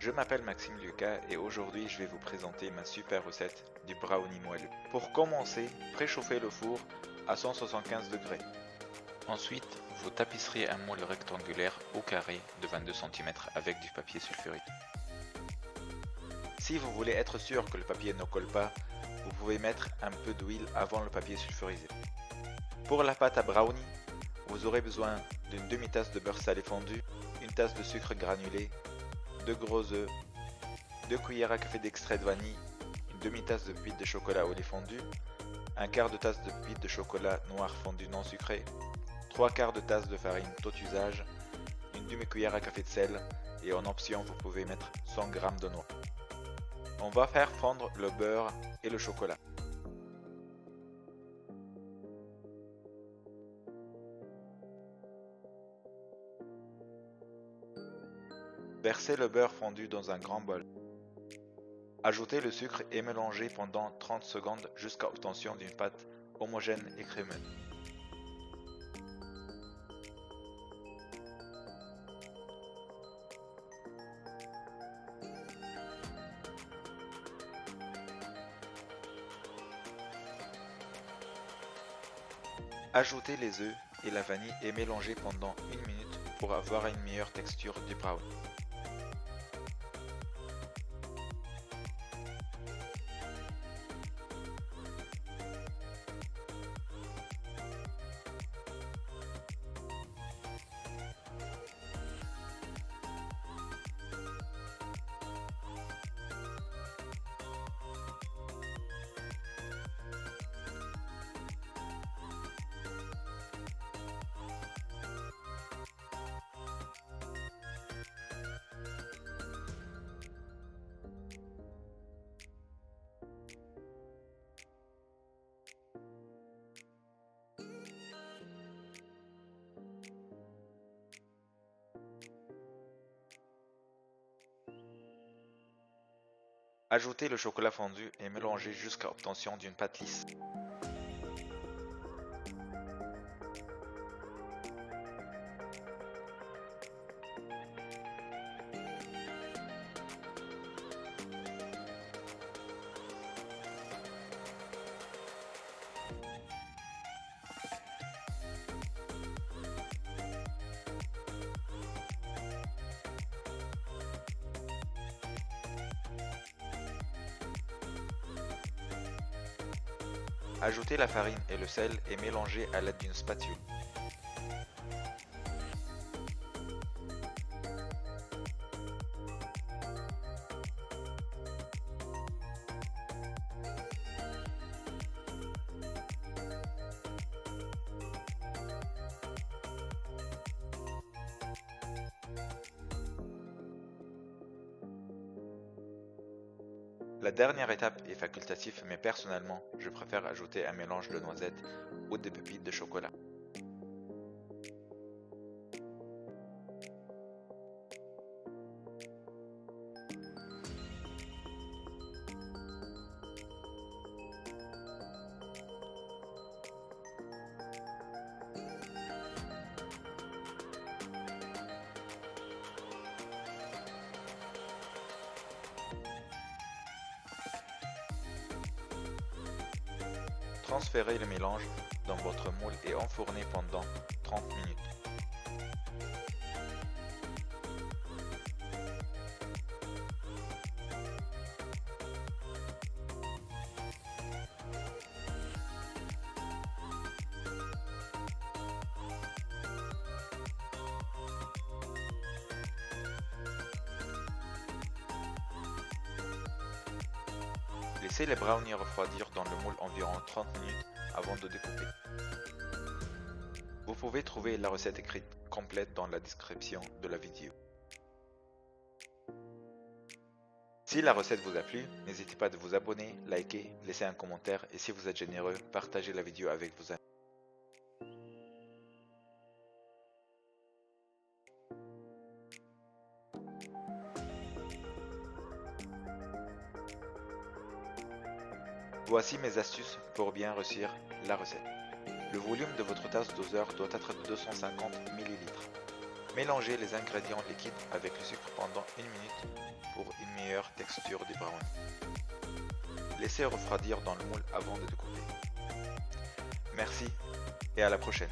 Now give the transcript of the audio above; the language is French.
Je m'appelle Maxime Lucas et aujourd'hui je vais vous présenter ma super recette du brownie moelleux. Pour commencer, préchauffez le four à 175 degrés. Ensuite, vous tapisserez un moule rectangulaire au carré de 22 cm avec du papier sulfurique. Si vous voulez être sûr que le papier ne colle pas, vous pouvez mettre un peu d'huile avant le papier sulfurisé. Pour la pâte à brownie, vous aurez besoin d'une demi-tasse de beurre salé fondu, une tasse de sucre granulé, 2 gros œufs, 2 cuillères à café d'extrait de vanille, une demi-tasse de pâte de chocolat au lait fondu, un quart de tasse de pâte de chocolat noir fondu non sucré, 3 quarts de tasse de farine tout usage, une demi-cuillère à café de sel et en option vous pouvez mettre 100 g de noix. On va faire fondre le beurre et le chocolat. Versez le beurre fondu dans un grand bol. Ajoutez le sucre et mélangez pendant 30 secondes jusqu'à obtention d'une pâte homogène et crémeuse. Ajoutez les œufs et la vanille et mélangez pendant 1 minute pour avoir une meilleure texture du brownie. Ajoutez le chocolat fondu et mélangez jusqu'à obtention d'une pâte lisse. Ajoutez la farine et le sel et mélangez à l'aide d'une spatule. La dernière étape est facultative mais personnellement, je préfère ajouter un mélange de noisettes ou des pépites de chocolat. Transférez le mélange dans votre moule et enfournez pendant 30 minutes. Laissez les brownies refroidir dans le moule environ 30 minutes avant de découper. Vous pouvez trouver la recette écrite complète dans la description de la vidéo. Si la recette vous a plu, n'hésitez pas à vous abonner, liker, laisser un commentaire et si vous êtes généreux, partagez la vidéo avec vos amis. Voici mes astuces pour bien réussir la recette. Le volume de votre tasse doseur doit être de 250 ml. Mélangez les ingrédients liquides avec le sucre pendant 1 minute pour une meilleure texture des brownies. Laissez refroidir dans le moule avant de découper. Merci et à la prochaine.